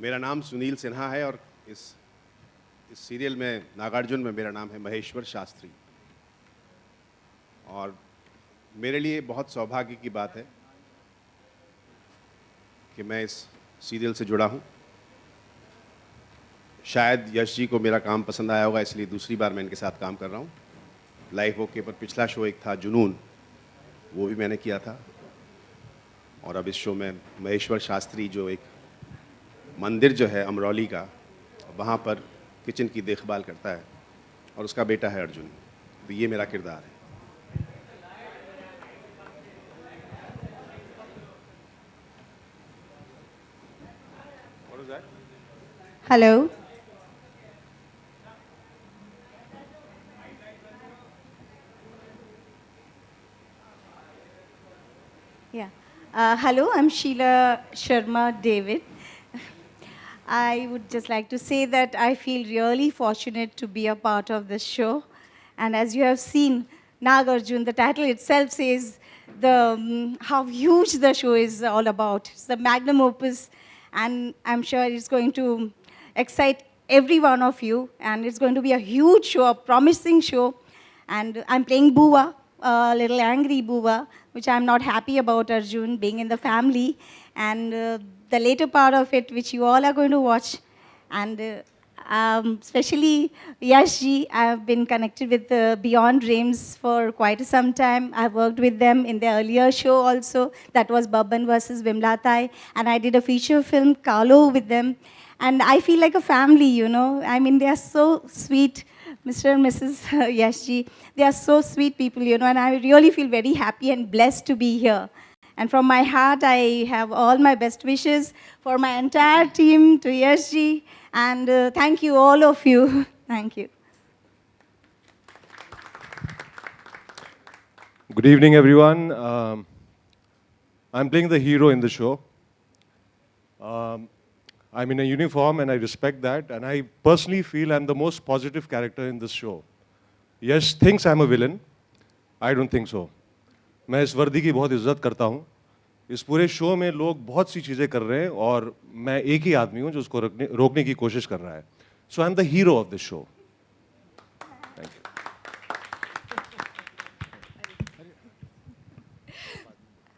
मेरा नाम सुनील सिन्हा है और इस सीरियल में नागार्जुन में मेरा नाम है महेश्वर शास्त्री। और मेरे लिए बहुत सौभाग्य की बात है कि मैं इस सीरियल से जुड़ा हूँ। शायद यश जी को मेरा काम पसंद आया होगा, इसलिए दूसरी बार मैं इनके साथ काम कर रहा हूँ। लाइफ ओके पर पिछला शो एक था जुनून, वो भी मैंने किया था। और अब इस शो में महेश्वर शास्त्री जो एक मंदिर जो है अमरौली का, वहाँ पर किचन की देखभाल करता है और उसका बेटा है अर्जुन। तो ये मेरा किरदार है। Hello. Yeah. Hello, I'm Sheila Sharma David. I would just like to say that I feel really fortunate to be a part of this show. And as you have seen, Nagarjun, the title itself says how huge the show is all about. It's the magnum opus, and I'm sure it's going to excite every one of you. And it's going to be a huge show, a promising show. And I'm playing Buva, a little angry Buva, which I'm not happy about Arjun being in the family. And the later part of it, which you all are going to watch. And especially Yash ji, I've been connected with Beyond Dreams for quite some time. I've worked with them in the earlier show also. That was Babban versus Vimlatai. And I did a feature film, Kalo, with them. And I feel like a family, you know. I mean, they are so sweet. Mr. and Mrs. Yash ji, they are so sweet people, you know, and I really feel very happy and blessed to be here. And from my heart, I have all my best wishes for my entire team, to Yash ji, and thank you, all of you. Thank you. Good evening, everyone. I'm playing the hero in the show. I'm in a uniform and I respect that, and I personally feel I'm the most positive character in this show. Yash thinks I'm a villain. I don't think so. मैं इस वर्दी की बहुत इज्जत करता हूँ। इस पूरे शो में लोग बहुत सी चीज़ें कर रहे हैं और मैं एक ही आदमी हूँ जो उसको रोकने की कोशिश कर रहा है। So I'm the hero of this show. Thank you.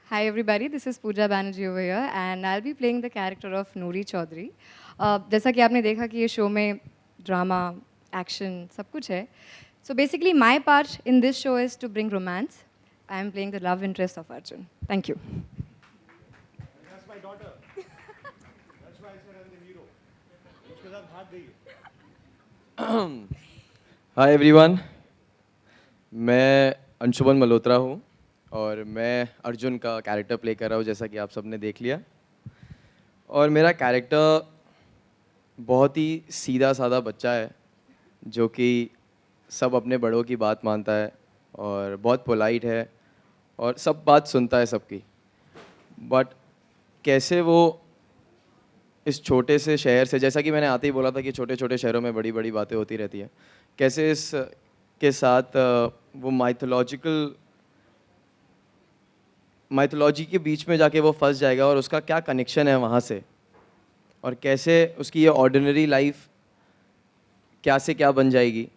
Hi everybody, this is Pooja Banerjee over here and I'll be playing the character of Noori Chaudhary. जैसा कि आपने देखा कि ये शो में ड्रामा, एक्शन सब कुछ है. So basically my part in this show is to bring romance. I am playing the love interest of Arjun. Thank you. That's my daughter. That's why I said I'm the hero. उसके साथ भाग गई है. Hi everyone. मैं अंशुमन मल्होत्रा हूँ और मैं अर्जुन का कैरेक्टर प्ले कर रहा हूँ, जैसा कि आप सबने देख लिया. और मेरा कैरेक्टर बहुत ही सीधा साधा बच्चा है जो कि सब अपने बड़ों की बात मानता है और बहुत पोलाइट है और सब बात सुनता है सबकी. बट कैसे वो इस छोटे से शहर से, जैसा कि मैंने आते ही बोला था कि छोटे छोटे शहरों में बड़ी बड़ी बातें होती रहती हैं, कैसे इस के साथ वो माइथोलॉजी के बीच में जाके वो फंस जाएगा और उसका क्या कनेक्शन है वहाँ से, और कैसे उसकी ये ऑर्डिनरी लाइफ क्या से क्या बन जाएगी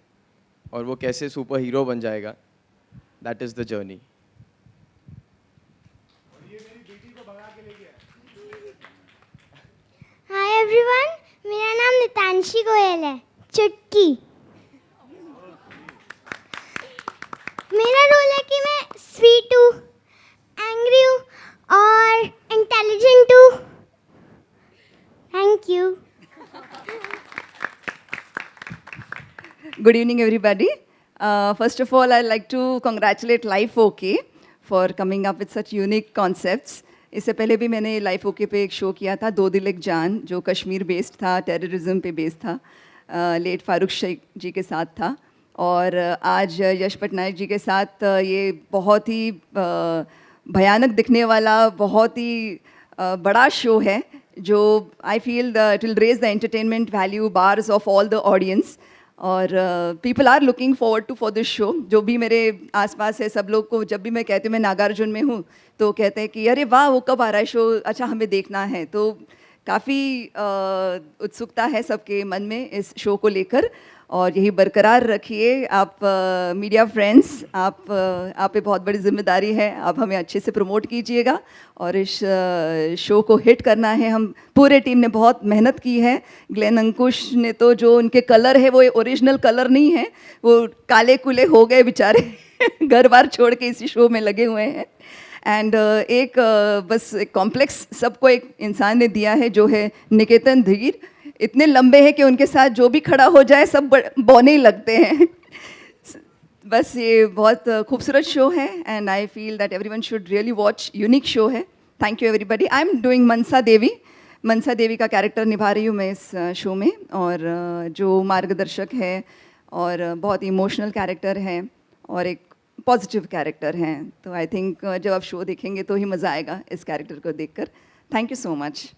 और वो कैसे सुपर हीरो बन जाएगा. That is the journey. Hi everyone, मेरा नाम नितांशी गोयल है, चुटकी. मेरा रोल है कि मैं स्वीट हूँ, एंग्री हूँ और इंटेलिजेंट हूँ. Thank you. Good evening, everybody. First of all, I'd like to congratulate Life OK for coming up with such unique concepts. इससे पहले भी मैंने लाइफ ओके पे एक शो किया था, दो दिल एक जान, जो कश्मीर बेस्ड था, टेररिज्म पे बेस्ड था, लेट फारूक शेख जी के साथ था. और आज यश पटनायक जी के साथ ये बहुत ही भयानक दिखने वाला, बहुत ही बड़ा शो है, जो I feel it will raise the entertainment value bars of all the audience. और people are looking forward to for this show. जो भी मेरे आसपास है, सब लोग को जब भी मैं कहती हूँ मैं नागार्जुन में हूँ, तो कहते हैं कि अरे वाह, वो कब आ रहा है शो, अच्छा हमें देखना है. तो काफ़ी उत्सुकता है सबके मन में इस शो को लेकर, और यही बरकरार रखिए। आप मीडिया फ्रेंड्स, आप पे बहुत बड़ी जिम्मेदारी है, आप हमें अच्छे से प्रमोट कीजिएगा और इस शो को हिट करना है। हम पूरे टीम ने बहुत मेहनत की है। ग्लेन अंकुश ने तो जो उनके कलर है वो ओरिजिनल कलर नहीं है, वो काले कुले हो गए बेचारे घर बार छोड़ के इसी शो में लगे हुए हैं। एंड बस एक कॉम्प्लेक्स सबको एक इंसान ने दिया है जो है निकेतन धीर। इतने लंबे हैं कि उनके साथ जो भी खड़ा हो जाए सब बौने ही लगते हैं। बस ये बहुत खूबसूरत शो है and I feel that everyone should really watch. Unique show है। Thank you everybody. I am doing Mansa Devi का कैरेक्टर निभा रही हूँ मैं इस शो में, और जो मार्गदर्शक है और बहुत इमोशनल कैरेक्टर है और एक पॉजिटिव कैरेक्टर हैं। तो आई थिंक जब आप शो देखेंगे तो ही मज़ा आएगा इस कैरेक्टर को देखकर। Thank you so much.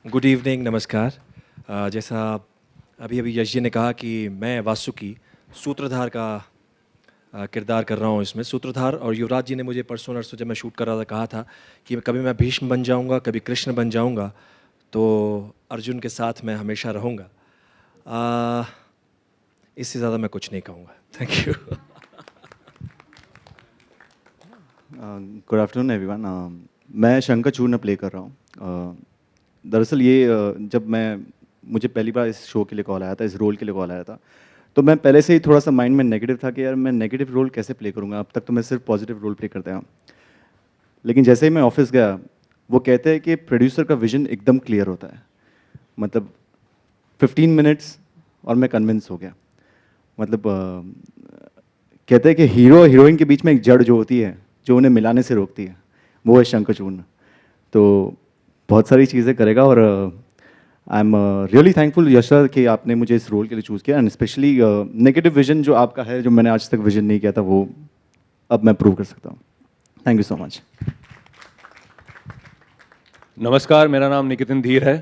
Good evening, नमस्कार। जैसा अभी यश जी ने कहा कि मैं वासुकी सूत्रधार का किरदार कर रहा हूँ इसमें। सूत्रधार और युवराज जी ने मुझे परसों नरसों जब मैं शूट कर रहा था कहा था कि कभी मैं भीष्म बन जाऊँगा, कभी कृष्ण बन जाऊँगा, तो अर्जुन के साथ मैं हमेशा रहूँगा। इससे ज़्यादा मैं कुछ नहीं कहूँगा। Thank you. Good afternoon everyone. मैं शंकर चूर्ण प्ले कर रहा हूँ। दरअसल ये जब मुझे पहली बार इस शो के लिए कॉल आया था, इस रोल के लिए कॉल आया था, तो मैं पहले से ही थोड़ा सा माइंड में नेगेटिव था कि यार मैं नेगेटिव रोल कैसे प्ले करूँगा। अब तक तो मैं सिर्फ पॉजिटिव रोल प्ले करता हूँ। लेकिन जैसे ही मैं ऑफिस गया, वो कहते हैं कि प्रोड्यूसर का विजन एकदम क्लियर होता है। मतलब 15 मिनट्स और मैं कन्विंस हो गया। मतलब कहते हैं कि हीरो हीरोइन के बीच में एक जड़ जो होती है, जो उन्हें मिलाने से रोकती है, वो है शंकर चूर्ण। तो बहुत सारी चीज़ें करेगा और I am really thankful Yash sir कि आपने मुझे इस रोल के लिए चूज़ किया, एंड स्पेशली नेगेटिव विजन जो आपका है, जो मैंने आज तक विजन नहीं किया था, वो अब मैं प्रूव कर सकता हूँ। Thank you so much. नमस्कार, मेरा नाम निकेतन धीर है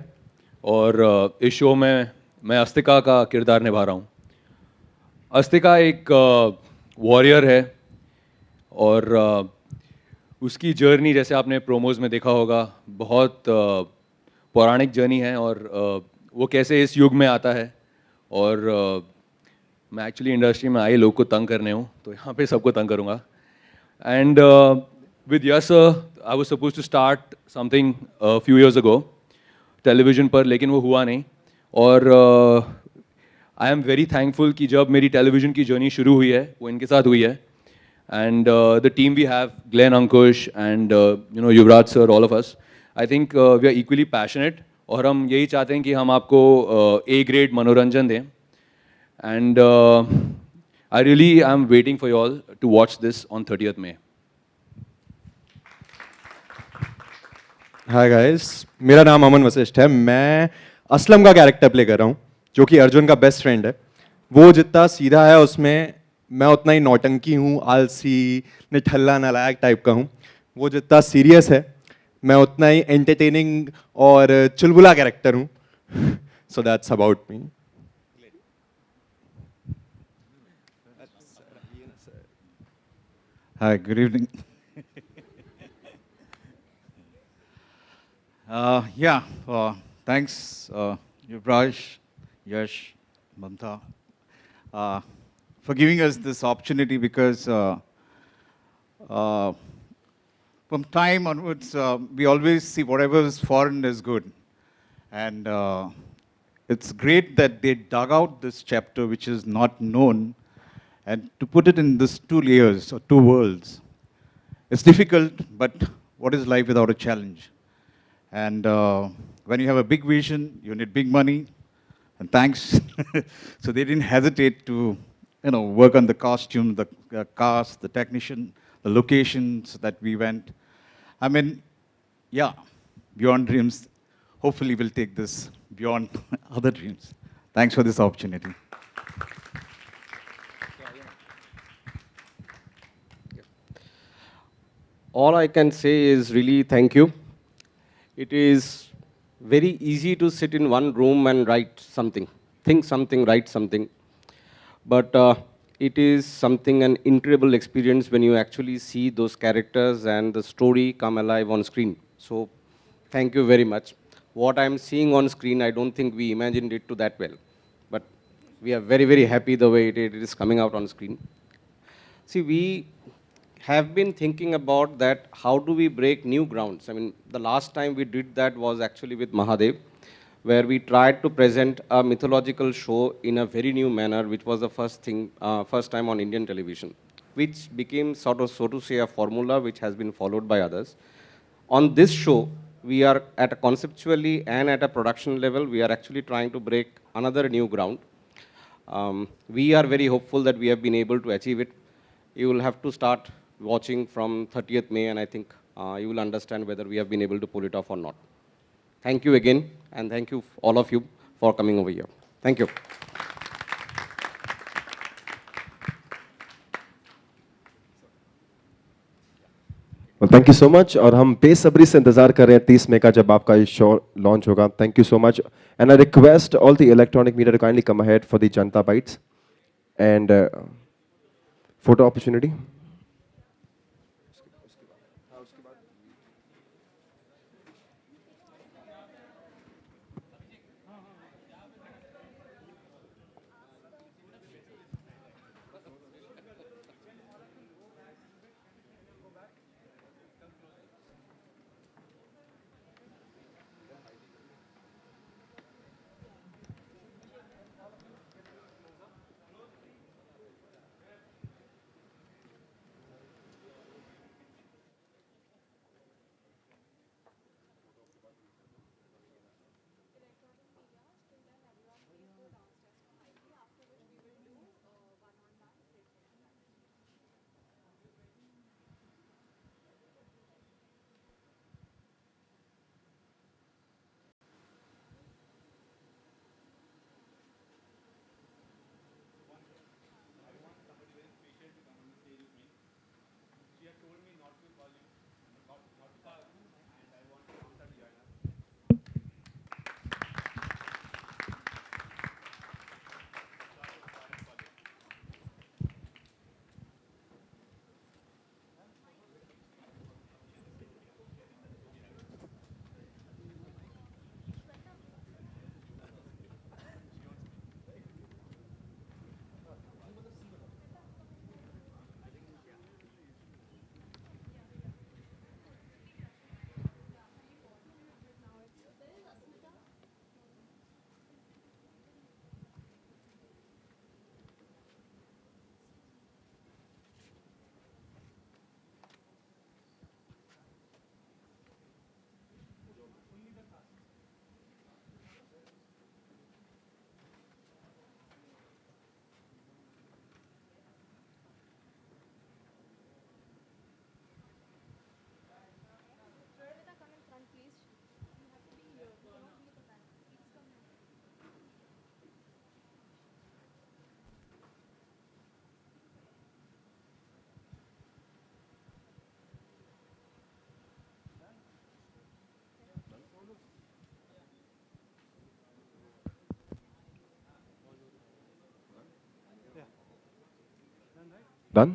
और इस शो में मैं अस्तिका का किरदार निभा रहा हूँ। अस्तिका एक वॉरियर है और उसकी जर्नी जैसे आपने प्रोमोज़ में देखा होगा, बहुत पौराणिक जर्नी है और वो कैसे इस युग में आता है। और मैं एक्चुअली इंडस्ट्री में आए लोग को तंग करने हूँ, तो यहाँ पे सबको तंग करूँगा। And with yes I was suppose to start something few years ago television पर, लेकिन वो हुआ नहीं। और आई एम वेरी थैंकफुल कि जब मेरी टेलीविज़न की जर्नी शुरू हुई है वो इनके साथ हुई है। And the team we have, Glen Ankush and Yuvraj sir, all of us, I think we are equally passionate और हम यही चाहते हैं कि हम आपको A ग्रेड मनोरंजन दें। And I really I am waiting for you all to watch this on 30th May। Hi guys, मेरा नाम अमन वशिष्ठ है। मैं असलम का कैरेक्टर प्ले कर रहा हूँ, जो कि अर्जुन का बेस्ट फ्रेंड है। वो जितना सीधा है उसमें मैं उतना ही नौटंकी हूँ, आलसी, निठल्ला, नालायक टाइप का हूँ। वो जितना सीरियस है मैं उतना ही एंटरटेनिंग और चुलबुला कैरेक्टर हूँ। So that's about me. Hi, good evening. Thanks, Yuvraj, Yash, Mamta, for giving us this opportunity, because from time onwards, we always see whatever is foreign is good. And it's great that they dug out this chapter which is not known and to put it in this 2 layers or 2 worlds. It's difficult, but what is life without a challenge? And when you have a big vision, you need big money, and thanks. So they didn't hesitate to, work on the costume, the cast, the technician, the locations that we went. I mean, yeah, beyond dreams. Hopefully we'll take this beyond other dreams. Thanks for this opportunity. All I can say is really thank you. It is very easy to sit in one room and write something, think something, write something. But it is something, an incredible experience when you actually see those characters and the story come alive on screen. So Thank you very much. What I'm seeing on screen, I don't think we imagined it to that well. But we are very, very happy the way it is coming out on screen. See, we have been thinking about that, how do we break new grounds? I mean, the last time we did that was actually with Mahadev, where we tried to present a mythological show in a very new manner, which was the first time on Indian television, which became sort of, so to say, a formula which has been followed by others. On this show, we are at a conceptually and at a production level, we are actually trying to break another new ground. We are very hopeful that we have been able to achieve it. You will have to start watching from 30th May, and I think you will understand whether we have been able to pull it off or not. Thank you again, and thank you all of you for coming over here. Thank you. Thank you so much और हम बेसब्री से इंतजार कर रहे हैं 30 मई का जब आपका ये शो लॉन्च होगा. Thank you so much and I request all the electronic media to kindly come ahead for the janta bytes and photo opportunity. Done?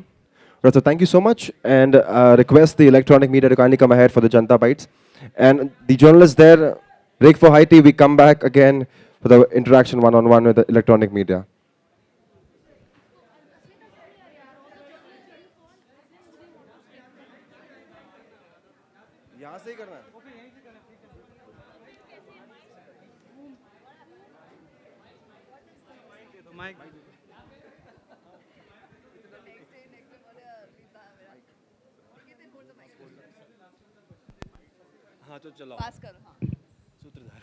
Right, so thank you so much and request the electronic media to kindly come ahead for the Janta Bites. And the journalists there, break for high tea, we come back again for the interaction one-on-one with the electronic media. हाँ तो चलो पास करो. हाँ. सूत्रधार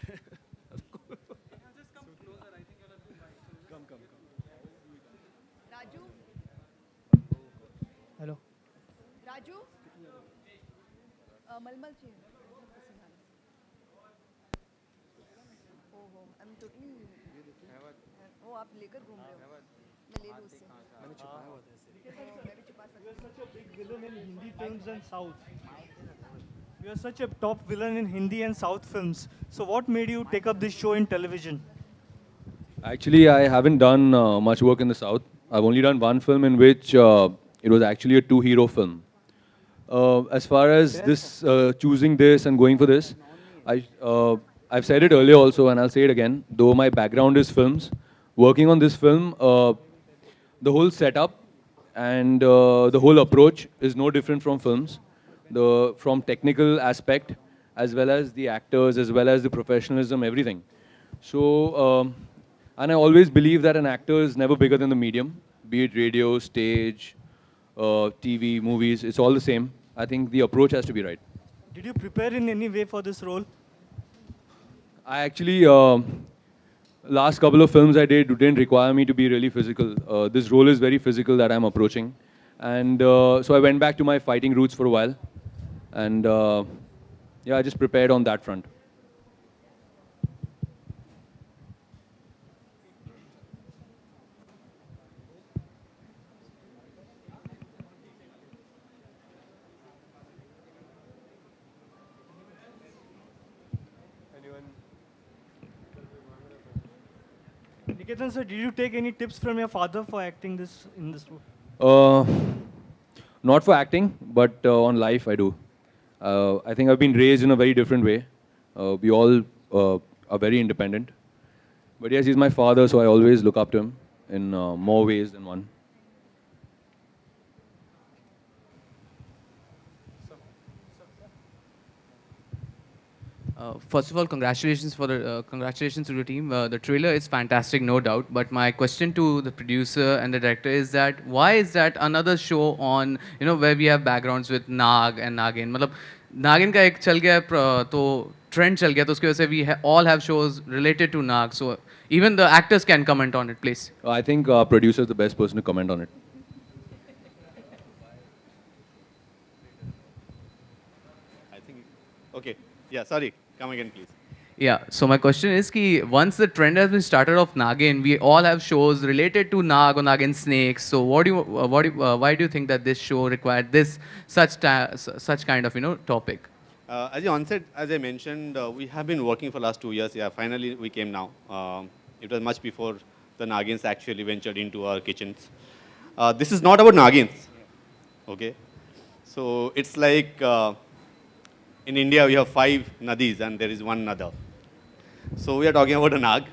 कम Raju. Hello Raju. मलमल चाहिए. ओहो, I'm totally. वो आप लेकर घूम रहे हो. मैं ले लूँ उससे. मैंने छुपाया हुआ था ऐसे. मैं भी छुपा सकती हूँ. You are such a big villain in Hindi films and South. You are such a top villain in Hindi and South films. So what made you take up this show in television? Actually, I haven't done much work in the South. I've only done one film in which it was actually a two-hero film. As far as this choosing this and going for this, I've said it earlier also, and I'll say it again. Though my background is films, working on this film, the whole setup and the whole approach is no different from films. From technical aspect, as well as the actors, as well as the professionalism, everything. So, and I always believe that an actor is never bigger than the medium, be it radio, stage, TV, movies. It's all the same. I think the approach has to be right. Did you prepare in any way for this role? I actually, last couple of films I did didn't require me to be really physical. This role is very physical that I'm approaching. And so I went back to my fighting roots for a while. And yeah, I just prepared on that front. Niketan sir, did you take any tips from your father for acting in this role? Not for acting, but on life I do. I think I've been raised in a very different way. We all are very independent. But yes, he's my father, so I always look up to him in more ways than one. First of all, congratulations to the team. The trailer is fantastic, no doubt. But my question to the producer and the director is that why is that another show on where we have backgrounds with Nag and Nagin? मतलब Nagin का एक चल गया तो trend चल गया तो उसकी वजह से we all have shows related to Nag. So even the actors can comment on it, please. I think producer is the best person to comment on it. I think. Okay. Yeah. Sorry. Come again, please. Yeah, so my question is ki once the trend has been started of Nagin, we all have shows related to Nag or Nagin snakes. So why do you think that this show required such kind of topic? As you onset, as I mentioned, we have been working for the last 2 years. Yeah, finally we came now. It was much before the Nagins actually ventured into our kitchens. This is not about Nagins. Okay, so it's like. In India, we have 5 nadis and there is 1 nada. So we are talking about a Nag,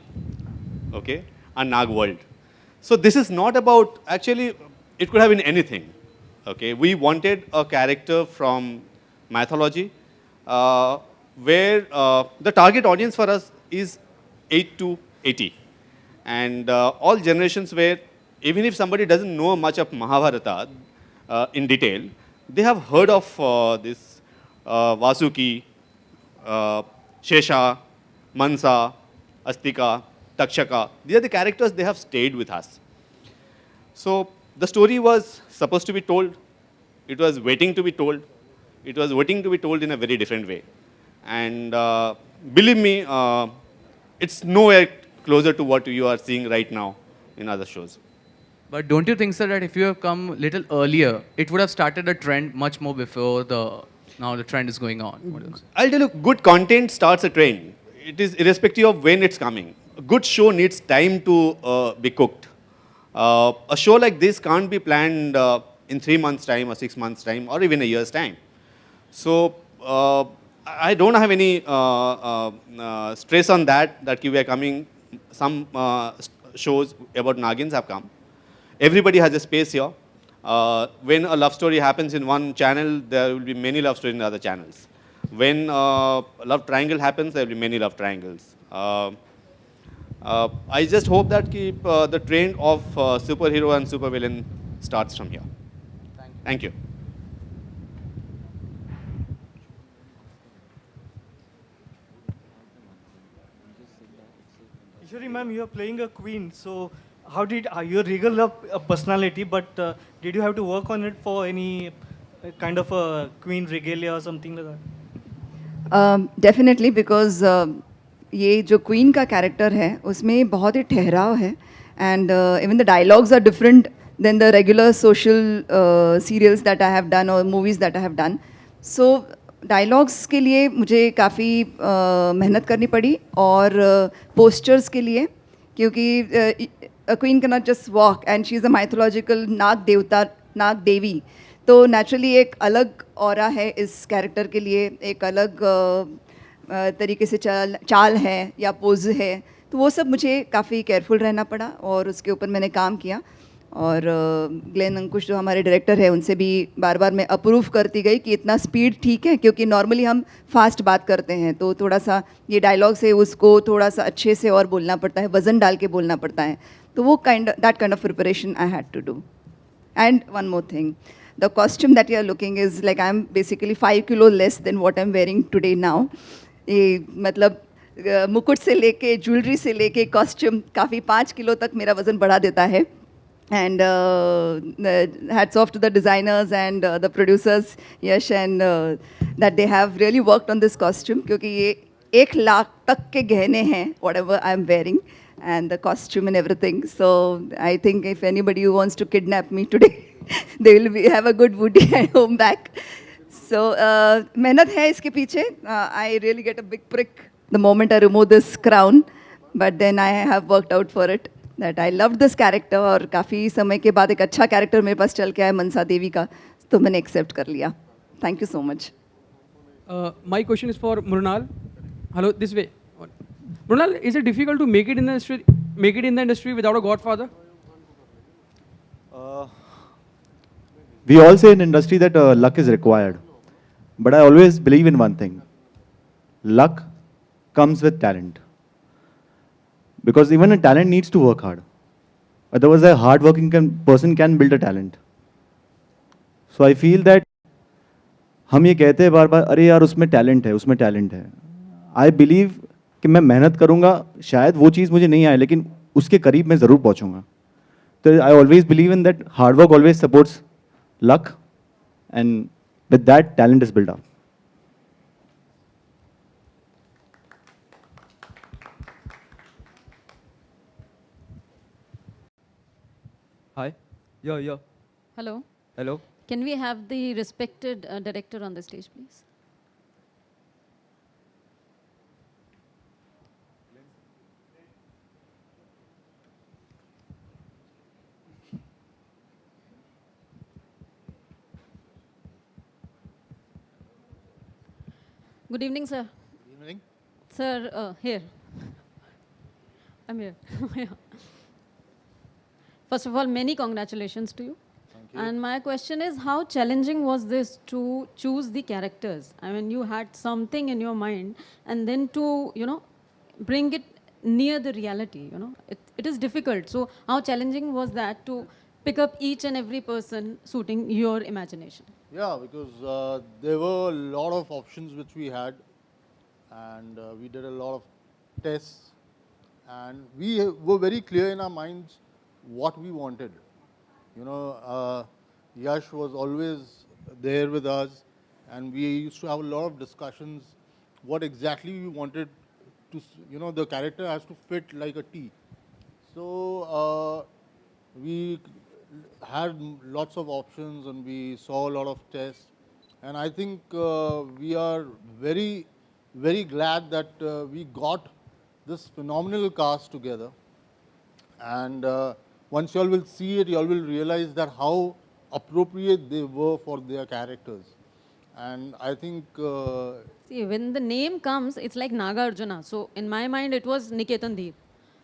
okay, a Nag world. So this is not about, actually, it could have been anything, okay. We wanted a character from mythology where the target audience for us is 8 to 80. And all generations where, even if somebody doesn't know much of Mahabharata in detail, they have heard of this Vasuki, Shesha, Mansa, Astika, Takshaka. These are the characters, they have stayed with us. So the story was supposed to be told. It was waiting to be told. It was waiting to be told in a very different way. And believe me, it's nowhere closer to what you are seeing right now in other shows. But don't you think, sir, that if you have come a little earlier, it would have started a trend much more before now the trend is going on? I'll tell you, good content starts a trend. It is irrespective of when it's coming. A good show needs time to be cooked. A show like this can't be planned in 3 months' time or 6 months' time or even a year's time. So I don't have any stress on that we are coming. Some shows about Nagins have come. Everybody has a space here. When a love story happens in one channel, there will be many love stories in other channels. When a love triangle happens, there will be many love triangles. I just hope that the trend of superhero and supervillain starts from here. Thank you. Ishwari ma'am, you are playing a queen, so how did you regal up a personality, but did you have to work on it for any kind of a queen regalia or something like that? Definitely, because ये जो queen का character है उसमें बहुत ही ठहराव है and even the dialogues are different than the regular social serials that I have done और movies that I have done. So dialogues के लिए मुझे काफ़ी मेहनत करनी पड़ी और पोस्चर्स के लिए, क्योंकि a queen cannot just walk and she is a mythological नाग देवता, नाग देवी. तो नेचुरली एक अलग ऑरा है इस कैरेक्टर के लिए, एक अलग तरीके से चाल है या पोज है, तो वो सब मुझे काफ़ी केयरफुल रहना पड़ा और उसके ऊपर मैंने काम किया। और ग्लेन अंकुश जो हमारे डायरेक्टर है, उनसे भी बार बार मैं अप्रूव करती गई कि इतना स्पीड ठीक है, क्योंकि नॉर्मली हम फास्ट बात करते हैं तो थोड़ा सा ये डायलॉग से उसको थोड़ा सा अच्छे से और बोलना पड़ता है, वज़न डाल के बोलना पड़ता है। तो वो that kind of preparation I had to do. And one more thing, the costume that you are looking is like I'm basically 5 kilo less than what I'm wearing today now. ये मतलब मुकुट से लेके ज्वेलरी से लेके costume काफ़ी 5 kilo तक मेरा वज़न बढ़ा देता है। And hats off to the designers and the producers Yash and that they have really worked on this costume, क्योंकि ये 1 लाख तक के गहने हैं whatever I'm wearing and the costume and everything. So I think if anybody who wants to kidnap me today they will have a good Woody at home back. So मेहनत है इसके पीछे. I really get a big prick the moment I remove this crown, but then I have worked out for it that I loved this character और काफ़ी समय के बाद एक अच्छा कैरेक्टर मेरे पास चल के आया मनसा देवी का, तो मैंने एक्सेप्ट कर लिया. Thank you so much. My question is for Mrunal. Hello, this way. Mrunal, is it difficult to make it in the industry without a godfather? We all say in industry that luck is required, but I always believe in one thing: luck comes with talent. Because even a talent needs to work hard. Otherwise, a hard-working person can build a talent. So I feel that हम ये कहते हैं बार बार, अरे यार उसमें talent है, उसमें talent है. आई बिलीव कि मैं मेहनत करूँगा, शायद वो चीज़ मुझे नहीं आए, लेकिन उसके करीब मैं ज़रूर पहुँचूँगा. तो I always believe in that hard work always supports luck, and with that talent is built up. Hi. Yo. Hello. Hello. Can we have the respected director on the stage, please? Good evening, sir. Good evening. Sir, here. I'm here. Yeah. First of all, many congratulations to you. Thank you. And my question is, how challenging was this to choose the characters? I mean, you had something in your mind, and then to, bring it near the reality, It is difficult. So how challenging was that to pick up each and every person suiting your imagination? Yeah, because there were a lot of options which we had, and we did a lot of tests, and we were very clear in our minds what we wanted. Yash was always there with us, and we used to have a lot of discussions what exactly we wanted to, the character has to fit like a T. So we had lots of options and we saw a lot of tests, and I think we are very, very glad that we got this phenomenal cast together. And once you all will see it, you all will realize that how appropriate they were for their characters. And I think See, when the name comes, it's like Naga Arjuna. So in my mind, it was Niketan Dheer.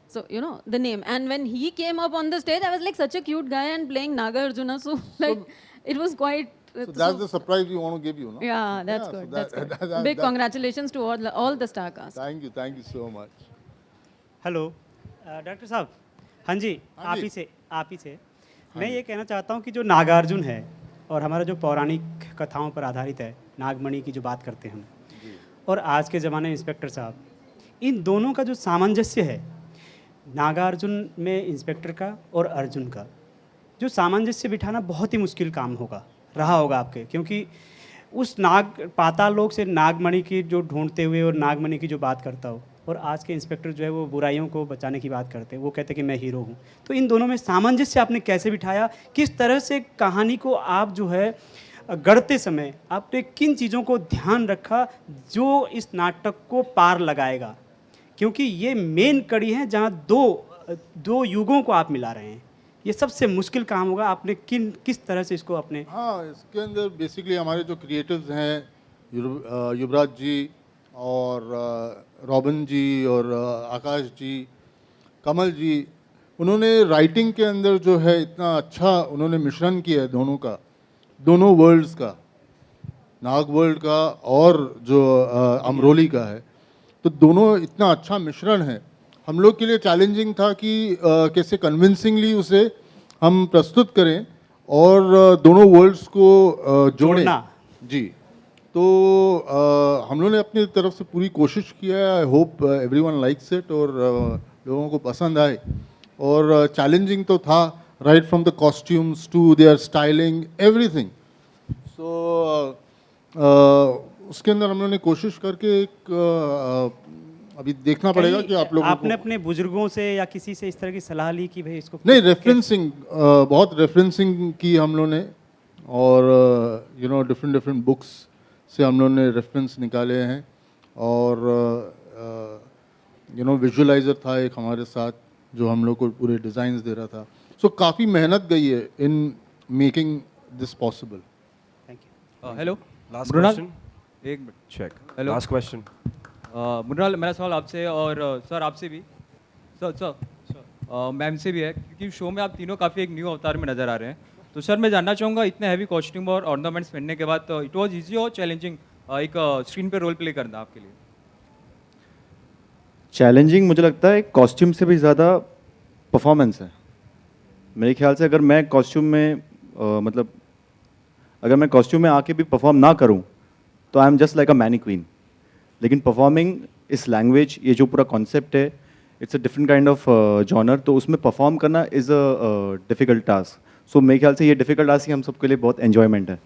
So, the name. And when he came up on the stage, I was like such a cute guy and playing Naga Arjuna. So, it was quite... So that's the surprise we want to give you, no? Yeah, that's good. So That's good. Big congratulations to all the star cast. Thank you so much. Hello doctor साहब. हाँ जी, आप ही से मैं ये कहना चाहता हूँ कि जो नागार्जुन है और हमारा जो पौराणिक कथाओं पर आधारित है, नागमणि की जो बात करते हैं हम, और आज के ज़माने में इंस्पेक्टर साहब, इन दोनों का जो सामंजस्य है, नागार्जुन में इंस्पेक्टर का और अर्जुन का, जो सामंजस्य बिठाना बहुत ही मुश्किल काम रहा होगा आपके, क्योंकि उस पाताल लोक से नागमणि की जो ढूंढते हुए और नागमणि की जो बात करता हो, और आज के इंस्पेक्टर जो है वो बुराइयों को बचाने की बात करते हैं, वो कहते हैं कि मैं हीरो हूँ. तो इन दोनों में सामंजस्य आपने कैसे बिठाया? किस तरह से कहानी को आप जो है गढ़ते समय आपने किन चीज़ों को ध्यान रखा जो इस नाटक को पार लगाएगा? क्योंकि ये मेन कड़ी है जहाँ दो युगों को आप मिला रहे हैं. ये सबसे मुश्किल काम होगा. आपने किस तरह से इसको अपने... हाँ, इसके अंदर बेसिकली हमारे जो क्रिएटिव्स हैं, युवराज जी और रॉबिन जी और आकाश जी, कमल जी, उन्होंने राइटिंग के अंदर जो है इतना अच्छा उन्होंने मिश्रण किया है दोनों का, दोनों वर्ल्ड्स का, नाग वर्ल्ड का और जो अमरोली का है, तो दोनों इतना अच्छा मिश्रण है। हम लोग के लिए चैलेंजिंग था कि कैसे कन्विंसिंगली उसे हम प्रस्तुत करें और दोनों वर्ल्ड्स को जोड़ें जी। तो हम लोगों ने अपनी तरफ से पूरी कोशिश किया है। I hope everyone likes it और लोगों को पसंद आए। और चैलेंजिंग तो था, right from the costumes to their styling, everything. So उसके अंदर हम लोगों ने कोशिश करके एक अभी देखना पड़ेगा कि आप लोगों आपने अपने बुजुर्गों से या किसी से इस तरह की सलाह ली कि भाई इसको नहीं, रेफरेंसिंग बहुत रेफरेंसिंग की हम लोगों ने, और यू नो डिफरेंट बुक्स से हम लोगों ने रेफरेंस निकाले हैं। और यू नो विजुअलाइजर था एक हमारे साथ जो हम लोग को पूरे डिज़ाइंस दे रहा था। सो काफ़ी मेहनत गई है in making this possible. Thank you. Hello last Mrinal, question, एक minute check. Hello last question. Mrinal, मेरा सवाल आपसे और सर आपसे भी, सर मैम से भी है, क्योंकि शो में आप तीनों काफ़ी एक न्यू अवतार में नज़र आ रहे हैं। तो सर मैं जानना चाहूँगा, इतने हैवी कॉस्ट्यूम और ऑर्नामेंट्स पहनने के बाद इट वाज इजी और चैलेंजिंग एक स्क्रीन पे रोल प्ले करना आपके लिए? चैलेंजिंग मुझे लगता है कॉस्ट्यूम से भी ज़्यादा परफॉर्मेंस है। मेरे ख्याल से अगर मैं कॉस्ट्यूम में मतलब अगर मैं कॉस्ट्यूम में आके भी परफॉर्म ना करूं तो I am just like a mannequin. लेकिन परफॉर्मिंग इस लैंग्वेज, ये जो पूरा कॉन्सेप्ट है, it's a different kind of genre, तो उसमें परफॉर्म करना is a difficult task. So मेरे ख्याल से ये डिफ़िकल्ट टास्क ही हम सबके लिए बहुत एन्जॉयमेंट है।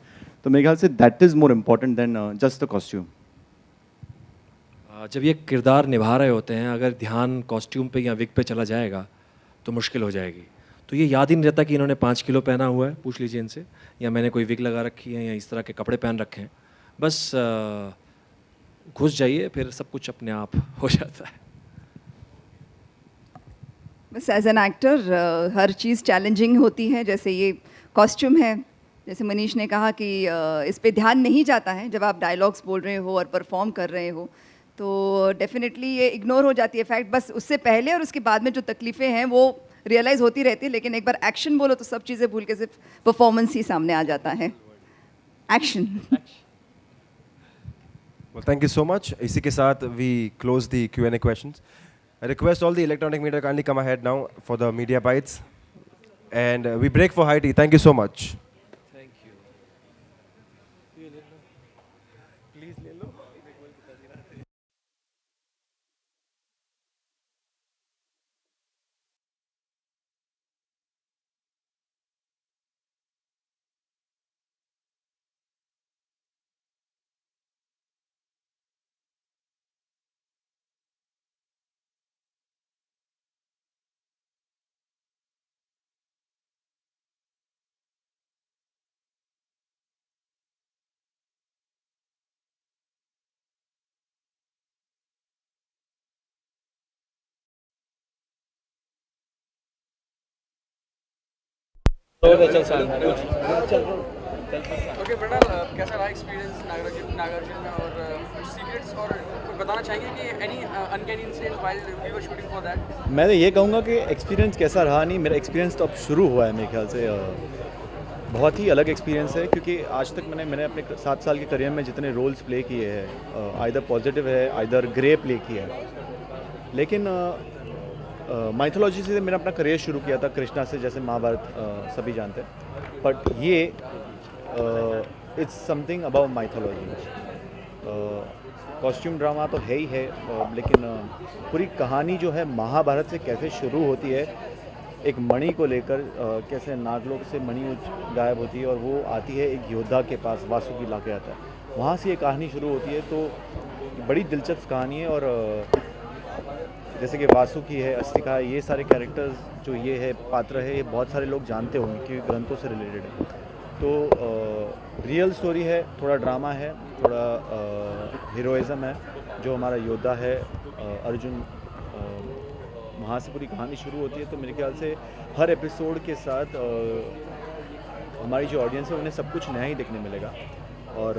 तो मेरे ख्याल say that is more important than just the costume. जब ये किरदार निभा रहे होते हैं, अगर ध्यान कॉस्ट्यूम पे या विग पे चला जाएगा तो मुश्किल हो जाएगी। तो ये याद ही नहीं रहता कि इन्होंने 5 किलो पहना हुआ है, पूछ लीजिए इनसे, या मैंने कोई विग लगा रखी है या इस तरह के कपड़े पहन रखे हैं। बस घुस जाइए, फिर सब कुछ अपने आप हो जाता है। बस एज एन एक्टर हर चीज़ चैलेंजिंग होती है। जैसे ये कॉस्ट्यूम है, जैसे मनीष ने कहा कि इस पे ध्यान नहीं जाता है जब आप डायलॉग्स बोल रहे हो और परफॉर्म कर रहे हो, तो डेफिनेटली ये इग्नोर हो जाती है फैक्ट। बस उससे पहले और उसके बाद में जो तकलीफ़ें हैं वो रियलाइज़ होती रहती है, लेकिन एक बार एक्शन बोलो तो सब चीज़ें भूल के सिर्फ परफॉर्मेंस ही सामने आ जाता है। Action. Well, thank you so much. इसी के साथ we close the Q&A questions. I request all the electronic media kindly come ahead now for the media bites, and we break for high tea. Thank you so much. Okay Mrinal, कैसा रहा experience Nagarjuna में, और कुछ secrets और बताना चाहेंगे कि any uncanny incident while we were shooting for that? मैं तो ये कहूँगा कि एक्सपीरियंस कैसा रहा नहीं, मेरा एक्सपीरियंस तो अब शुरू हुआ है। मेरे ख्याल से बहुत ही अलग एक्सपीरियंस है, क्योंकि आज तक मैंने अपने 7 साल के करियर में जितने रोल्स प्ले किए हैं, आइदर पॉजिटिव है आइदर ग्रे प्ले किया है। लेकिन माइथोलॉजी से मैंने अपना करियर शुरू किया था, कृष्णा से, जैसे महाभारत सभी जानते हैं। बट ये it's something about mythology. Costume drama तो है ही है, लेकिन पूरी कहानी जो है महाभारत से कैसे शुरू होती है, एक मणि को लेकर, कैसे नागलोक से मणि गायब होती है और वो आती है एक योद्धा के पास, वासुकी लाके आता है, वहाँ से ये कहानी शुरू होती है। तो बड़ी दिलचस्प कहानी है। और जैसे कि वासुकी है, अस्तिका है, ये सारे कैरेक्टर्स जो ये है पात्र है, ये बहुत सारे लोग जानते होंगे क्योंकि ग्रंथों से रिलेटेड है। तो रियल स्टोरी है, थोड़ा ड्रामा है, थोड़ा हीरोइज़म है। जो हमारा योद्धा है अर्जुन, वहाँ से पूरी कहानी शुरू होती है। तो मेरे ख्याल से हर एपिसोड के साथ हमारी जो ऑडियंस है उन्हें सब कुछ नया ही देखने मिलेगा। और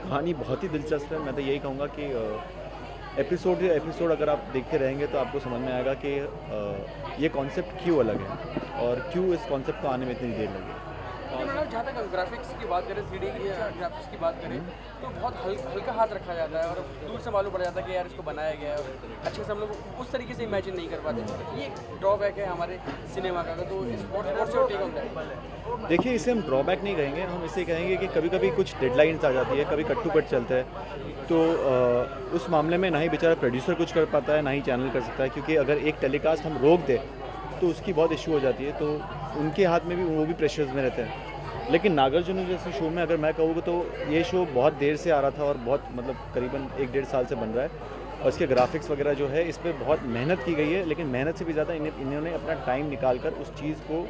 कहानी बहुत ही दिलचस्प है। मैं तो यही कहूँगा कि एपिसोड अगर आप देखते रहेंगे तो आपको समझ में आएगा कि ये कॉन्सेप्ट क्यों अलग है और क्यों इस कॉन्सेप्ट को आने में इतनी देर लगी। जहाँ तक ग्राफिक्स की बात करें, 3D ग्राफिक्स की बात करें, तो बहुत हल्का हाथ रखा जाता है और दूर से मालूम पड़ जाता है कि यार इसको बनाया गया है और अच्छे से हम लोग उस तरीके से इमेजिन नहीं कर पाते। ये ड्रॉबैक है हमारे सिनेमा का। तो what's your take on that? देखिए, इसे हम ड्रॉबैक नहीं कहेंगे, हम इसे कहेंगे कि कभी कभी कुछ डेडलाइंस आ जाती है, कभी कट टू कट चलता है, तो उस मामले में ना ही बेचारा प्रोड्यूसर कुछ कर पाता है, ना ही चैनल कर सकता है, क्योंकि अगर एक टेलीकास्ट हम रोक दें तो उसकी बहुत इशू हो जाती है, तो उनके हाथ में भी वो भी प्रेशर्स में रहते हैं। लेकिन नागार्जुन जैसे शो में अगर मैं कहूँगा तो ये शो बहुत देर से आ रहा था और बहुत मतलब करीबन 1-1.5 साल से बन रहा है और इसके ग्राफिक्स वगैरह जो है इस पर बहुत मेहनत की गई है, लेकिन मेहनत से भी ज़्यादा इन्होंने अपना टाइम निकाल कर उस चीज़ को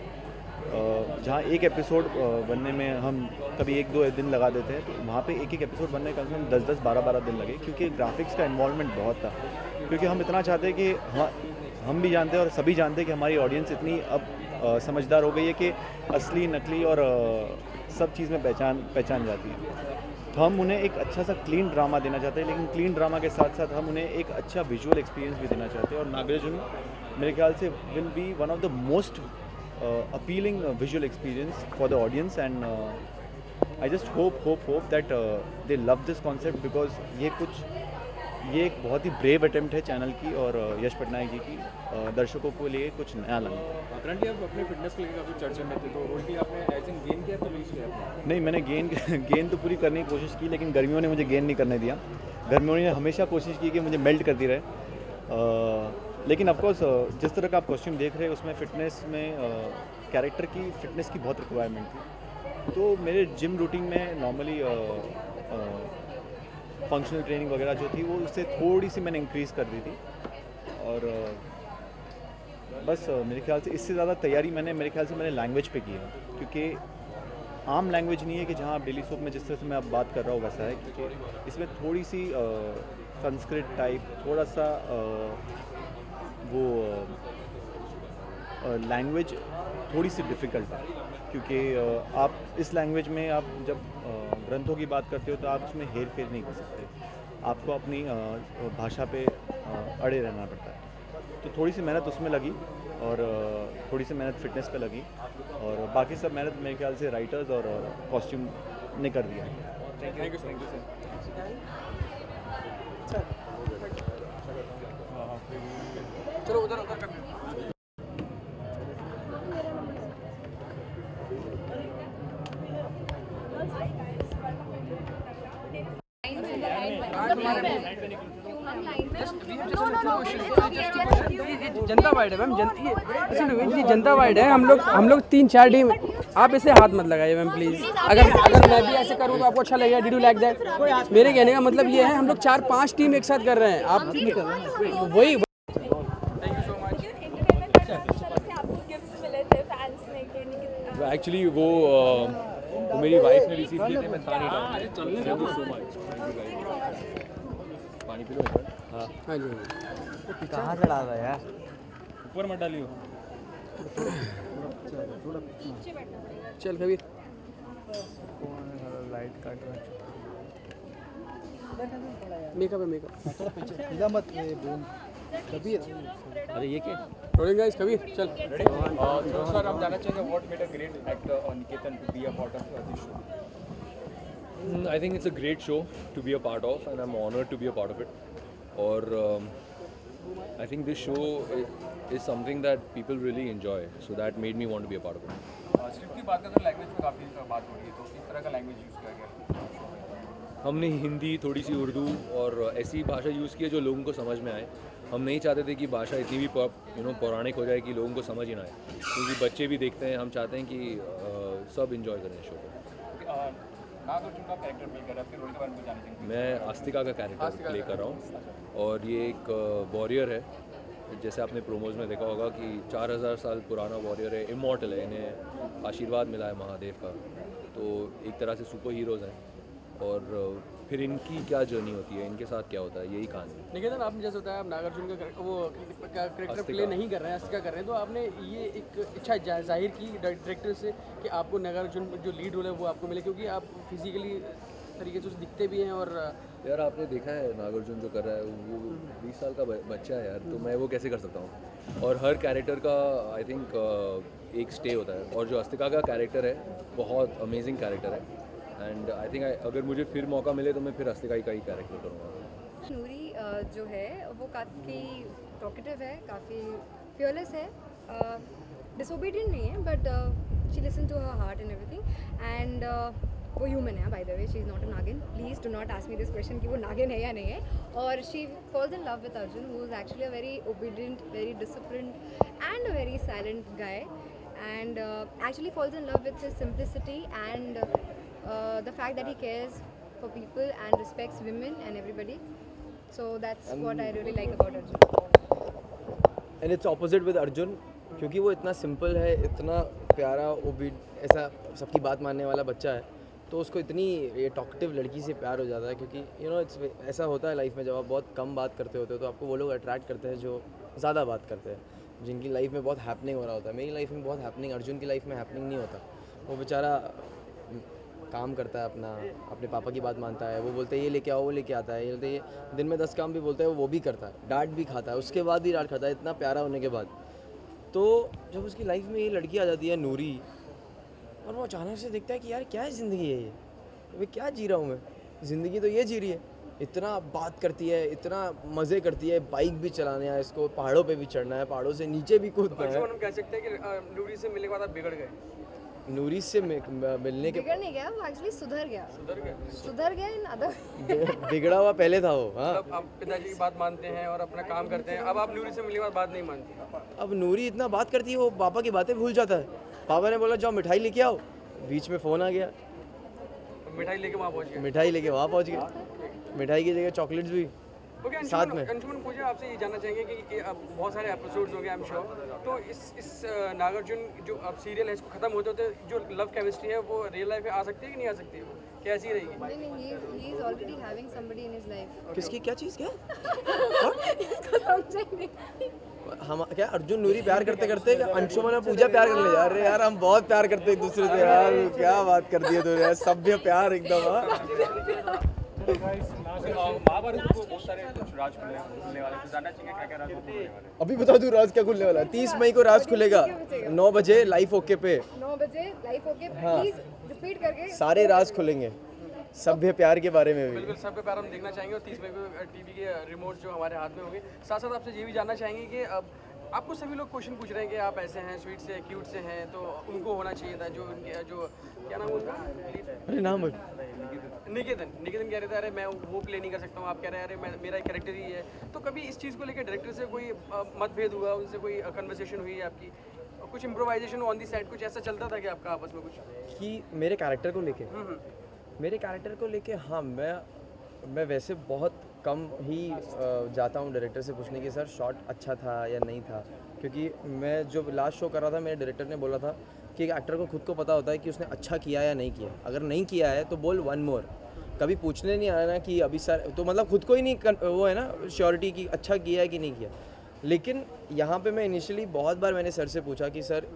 जहाँ एक एपिसोड बनने में हम कभी 1-2 दिन लगा देते हैं, तो वहाँ पे एक एपिसोड बनने में कम से कम 10-10, 12-12 दिन लगे, क्योंकि ग्राफिक्स का इन्वॉल्वमेंट बहुत था। क्योंकि हम इतना चाहते हैं कि हम भी जानते हैं और सभी जानते हैं कि हमारी ऑडियंस इतनी अब समझदार हो गई है कि असली नकली और सब चीज़ में पहचान जाती है। तो हम उन्हें एक अच्छा सा क्लीन ड्रामा देना चाहते हैं, लेकिन क्लीन ड्रामा के साथ साथ हम उन्हें एक अच्छा विजुअल एक्सपीरियंस भी देना चाहते हैं। और नागार्जुन मेरे ख्याल से will be one of the most appealing visual experience for the audience, and I just hope that they love this concept, because ये एक बहुत ही ब्रेव अटेम्प्ट है चैनल की और यश पटनायक जी की दर्शकों के लिए कुछ नया लाना। करंटली आप अपने फिटनेस को लेकर काफ़ी चर्चा में थे, तो रोटी आपने एज इन गेन किया तो लूज किया? नहीं, मैंने गेन तो पूरी करने की कोशिश की, लेकिन गर्मियों ने मुझे गेन नहीं करने दिया। गर्मियों ने हमेशा कोशिश की कि मुझे मेल्ट करती रहे। लेकिन ऑफकोर्स जिस तरह का आप कॉस्ट्यूम देख रहे हैं उसमें फ़िटनेस में कैरेक्टर की फ़िटनेस की बहुत रिक्वायरमेंट थी, तो मेरे जिम रूटीन में नॉर्मली फंक्शनल ट्रेनिंग वगैरह जो थी वो उससे थोड़ी सी मैंने इंक्रीज़ कर दी थी। और बस मेरे ख्याल से इससे ज़्यादा तैयारी मेरे ख्याल से मैंने लैंग्वेज पे की है, क्योंकि आम लैंग्वेज नहीं है कि जहाँ आप डेली सोप में जिस तरह से मैं अब बात कर रहा हूँ वैसा है, क्योंकि इसमें थोड़ी सी संस्कृत टाइप, थोड़ा सा वो लैंग्वेज थोड़ी सी डिफ़िकल्ट है, क्योंकि आप इस लैंग्वेज में आप जब ग्रंथों की बात करते हो तो आप उसमें हेर फेर नहीं कर सकते, आपको अपनी भाषा पे अड़े रहना पड़ता है। तो थोड़ी सी मेहनत उसमें लगी और थोड़ी सी मेहनत फिटनेस पे लगी, और बाकी सब मेहनत मेरे ख्याल से राइटर्स और कॉस्ट्यूम ने कर दिया। Thank you sir. चलो उधर कर जनता वाइड है मैम, ये जनता वाइड है। हम लोग 3-4 टीम, आप इसे हाथ मत लगाइए मैम प्लीज़। अगर मैं भी ऐसे करूँ तो आपको अच्छा लगेगा? Did you like that? मेरे कहने का मतलब ये है, हम लोग 4-5 टीम एक साथ कर रहे हैं। आप वही एक्चुअली वो मेरी वाइफ ने रिसीव किए थे, मैं था नहीं रहा। Thank you so much. पानी पी लो। हाँ हाँ जी। कहाँ चढ़ा था यार? ऊपर मत डालियो। चल कभी लाइट काट रहा मेकअप है, मेकअप इधर मत कबीर। अरे ये क्या? रोलिंग गाइस, कबीर चल। तो सर हम जानना चाहेंगे what made a great actor Niketan to be a part of this show? I think it's a great show to be a part of, and I'm honored to be a part of it. Or I think this show is something that people really enjoy, so that made me want to be a part of it. Script की बात करें तो language में काफ़ी बात हो रही है, तो किस तरह का लैंग्वेज यूज़ किया गया? हमने हिंदी, थोड़ी सी उर्दू और ऐसी भाषा यूज़ की है जो लोगों को समझ में आए। हम नहीं चाहते थे कि भाषा इतनी भी पौराणिक हो जाए कि लोगों को समझ ही ना आए, क्योंकि बच्चे भी देखते हैं। हम चाहते हैं कि सब इंजॉय करें शो को। नागार्जुन का कैरेक्टर प्ले कर रहा है, आपके रोल के बारे में जानना चाहेंगे? मैं आस्तिका का कैरेक्टर प्ले कर रहा हूँ, और ये एक वॉरियर है। जैसे आपने प्रोमोज में देखा होगा कि 4000 साल पुराना वॉरियर है, इमॉर्टल है, इन्हें आशीर्वाद मिला है महादेव का, तो एक तरह से सुपर हीरोज़ हैं। और फिर इनकी क्या जर्नी होती है, इनके साथ क्या होता है, यही कहानी। निकेतन, आपने जैसे बताया आप नागार्जुन का कैरेक्टर प्ले नहीं कर रहे हैं, आस्तिका कर रहे हैं, तो आपने ये एक इच्छा जाहिर की डायरेक्टर से कि आपको नागार्जुन जो लीड रोल है वो आपको मिले, क्योंकि आप फिजिकली तरीके से दिखते भी हैं और यार आपने देखा है नागार्जुन जो कर रहा है, वो 20 साल का बच्चा है यार, तो मैं वो कैसे कर सकता हूँ। और हर कैरेक्टर का आई थिंक एक स्टे होता है, और जो अस्तिका का कैरेक्टर है बहुत अमेजिंग कैरेक्टर है, एंड आई थिंक अगर मुझे फिर मौका मिले तो मैं फिर अस्तिका का ही कैरेक्टर करूँगा। नूरी जो है वो काफ़ी टॉकेटिव है, काफ़ी फियरलेस है, डिसोबीडियंट नहीं है, but she listen to her heart and everything, and वो ह्यूमन है by the way, she is not a nagin. Please do not ask me this question कि वो नागिन है या नहीं है। और she falls in love with Arjun, who is actually a very obedient, very disciplined and a very silent guy, and actually falls in love with his simplicity and the fact that he cares for people and respects women and everybody. So that's what I really like about Arjun. And it's opposite with Arjun, क्योंकि वो इतना simple है, इतना प्यारा, ऐसा सबकी बात मानने वाला बच्चा है, तो उसको इतनी ये टॉकटिव लड़की से प्यार हो जाता है, क्योंकि यू नो इट्स ऐसा होता है लाइफ में, जब आप बहुत कम बात करते होते हो तो आपको वो लोग अट्रैक्ट करते हैं जो ज़्यादा बात करते हैं, जिनकी लाइफ में बहुत हैपनिंग हो रहा होता है। मेरी लाइफ में बहुत हैपनिंग, अर्जुन की लाइफ में हैपनिंग नहीं होता। वो बेचारा काम करता है अपना, अपने पापा की बात मानता है, वो बोलते हैं ये लेके आओ, वो लेके आता है, ये बोलते हैं दिन में 10 काम भी बोलते हैं, वो भी करता है, डांट भी खाता है, उसके बाद भी डांट खाता है, इतना प्यारा होने के बाद। तो जब उसकी लाइफ में ये लड़की आ जाती है नूरी, और वो अचानक से देखता है कि यार क्या ज़िंदगी है ये क्या जी रहा हूँ मैं, ज़िंदगी तो ये जी रही है। इतना बात करती है, इतना मज़े करती है, बाइक भी चलाना है इसको, पहाड़ों पे भी चढ़ना है, पहाड़ों से नीचे भी कूदना है। हम कह सकते हैं कि नूरी से मिलने के बाद आप बिगड़ गए। नूरी से मिलने के बिगड़ नहीं गया, वो एक्चुअली सुधर गया इन अदर बिगड़ा हुआ पहले था वो। हाँ, मतलब आप पिताजी की बात मानते हैं और अपना काम करते हैं, अब आप नूरी से मिलने के बाद बात नहीं मानते। अब नूरी इतना बात करती है, वो पापा की बातें भूल जाता है। पापा ने बोला जाओ मिठाई लेके आओ, बीच में फ़ोन आ गया, मिठाई लेके वहाँ पहुँच गए। मिठाई लेके वहाँ पहुँच गए, मिठाई की जगह चॉकलेट्स भी साथ में। अंशुमन पूजा आपसे ये जानना चाहेंगे कि अब बहुत सारे एपिसोड्स हो गए आई एम श्योर, तो इस नागार्जुन जो अब सीरियल है इसको खत्म होते होते जो लव केमिस्ट्री है वो रियल लाइफ में आ सकती है कि नहीं आ सकती है, कैसी रहेगी? नहीं, he is already having somebody in his life. किसकी क्या चीज़ क्या? इसको समझ नहीं। हम क्या अर्जुन नूरी प्यार करते करते अंशुमन और पूजा प्यार करने जा रहे यार, हम बहुत प्यार करते एक दूसरे से यार, क्या बात कर दी है तूने यार, सभ्य प्यार एकदम। अभी बता दूं राज क्या खुलने वाला है? 30 मई को राज खुलेगा 9 बजे लाइफ ओके पे। 9 बजे लाइफ ओके, हाँ। प्लीज रिपीट करके सारे राज खुलेंगे, सभ्य प्यार के बारे में भी। बिल्कुल सभ्य प्यार हम देखना चाहेंगे, और 30 मई को टीवी के रिमोट जो हमारे हाथ में होंगे। साथ साथ आपसे ये भी जानना चाहेंगे कि अब आपको सभी लोग क्वेश्चन पूछ रहे हैं कि आप ऐसे हैं, स्वीट से, क्यूट से हैं, तो उनको होना चाहिए था जो उनके जो क्या नाम है उनका? अरे नाम निकेतन कह रहे थे अरे मैं वो प्ले नहीं कर सकता हूँ, आप कह रहे हैं अरे मेरा कैरेक्टर ही है। तो कभी इस चीज़ को लेकर डायरेक्टर से कोई मतभेद हुआ, उनसे कोई कन्वर्सेशन हुई आपकी, कुछ इम्प्रोवाइजेशन ऑन दी सेट, कुछ ऐसा चलता था कि आपका आपस में कुछ कि मेरे कैरेक्टर को लेके? मेरे कैरेक्टर को लेके हाँ, मैं वैसे बहुत कम ही जाता हूँ डायरेक्टर से पूछने की सर शॉट अच्छा था या नहीं था, क्योंकि मैं जो लास्ट शो कर रहा था मेरे डायरेक्टर ने बोला था कि एक एक्टर को खुद को पता होता है कि उसने अच्छा किया या नहीं किया, अगर नहीं किया है तो बोल 1 मोर, कभी पूछने नहीं आना कि अभी सर, तो मतलब खुद को ही नहीं वो है ना श्योरिटी कि अच्छा किया है कि नहीं किया। लेकिन यहाँ पे मैं इनिशियली बहुत बार मैंने सर से पूछा कि सर,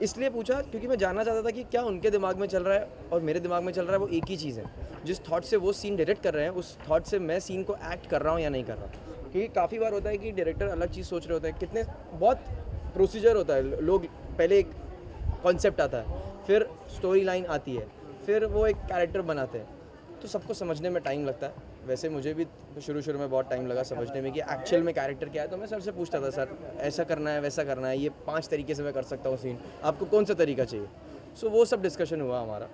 इसलिए पूछा क्योंकि मैं जानना चाहता था कि क्या उनके दिमाग में चल रहा है और मेरे दिमाग में चल रहा है वो एक ही चीज़ है, जिस थॉट से वो सीन डायरेक्ट कर रहे हैं उस थॉट से मैं सीन को एक्ट कर रहा हूँ या नहीं कर रहा। क्योंकि काफ़ी बार होता है कि डायरेक्टर अलग चीज़ सोच रहे होते हैं, कितने बहुत प्रोसीजर होता है, लोग पहले एक कॉन्सेप्ट आता है, फिर स्टोरी लाइन आती है, फिर वो एक कैरेक्टर बनाते हैं, तो सबको समझने में टाइम लगता है। वैसे मुझे भी शुरू में बहुत टाइम लगा समझने में कि एक्चुअल में कैरेक्टर क्या है, तो मैं सर से पूछता था सर ऐसा करना है, वैसा करना है, ये 5 तरीके से मैं कर सकता हूँ सीन, आपको कौन सा तरीका चाहिए। सो वो सब डिस्कशन हुआ हमारा।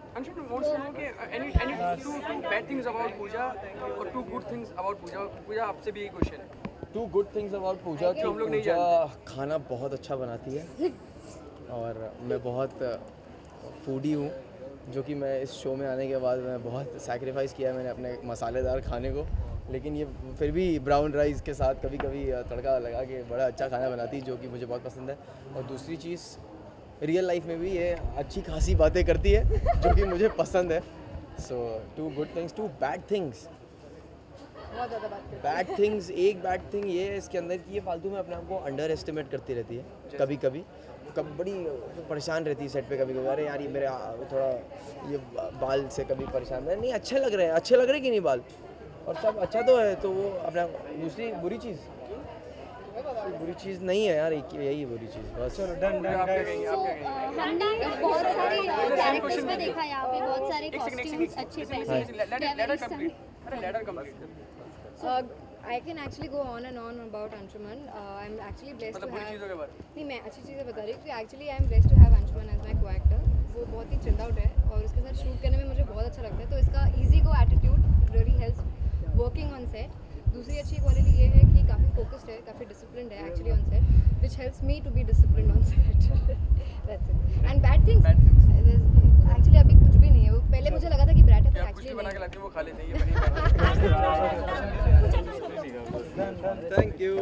पूजा आपसे भी यही क्वेश्चन है। 2 गुड थिंग्स अबाउट पूजा कि पूजा खाना बहुत अच्छा बनाती है और मैं बहुत फूडी हूँ, जो कि मैं इस शो में आने के बाद मैं बहुत सैक्रिफाइस किया है मैंने अपने मसालेदार खाने को, लेकिन ये फिर भी ब्राउन राइस के साथ कभी कभी तड़का लगा के बड़ा अच्छा खाना बनाती है, जो कि मुझे बहुत पसंद है। और दूसरी चीज़ रियल लाइफ में भी ये अच्छी खासी बातें करती है जो कि मुझे पसंद है। सो 2 गुड थिंग्स, 2 बैड थिंग्स। बहुत ज़्यादा बात करती है। बैड थिंग्स, एक बैड थिंग ये है इसके अंदर कि ये फालतू में अपने आप को अंडर एस्टिमेट करती रहती है कभी कभी बड़ी परेशान रहती है सेट पे कभी कभी, अरे यार ये मेरे थोड़ा ये बाल से कभी परेशान है, नहीं अच्छे लग रहे हैं, अच्छे लग रहे हैं कि नहीं बाल, और सब अच्छा तो है, तो वो अपना दूसरी बुरी चीज़ नहीं है यार, यही बुरी चीज़ बस। हमने बहुत सारे कैरेक्टर्स में देखा यहाँ पे बहुत सारे कॉस्ट्यूम्स अच्छे I can actually go on and on about Anshuman. I'm actually blessed to have. नहीं मैं अच्छी चीज़ें बता रही हूँ कि actually I'm blessed to have Anshuman as my co-actor. वो बहुत ही चिल्ड आउट है और उसके साथ शूट करने में मुझे बहुत अच्छा लगता है, तो इसका easy go attitude really helps working on set. दूसरी अच्छी क्वालिटी ये है कि काफ़ी फोकस्ड है, काफ़ी डिसिप्लिन्ड है actually on set, which helps me to be disciplined on set. That's it. And bad things. Actually अभी कुछ भी नहीं है, वो पहले मुझे लगा था कि ब्रैट है पर actually नहीं है। वो खा लेते हैं थैंक यू।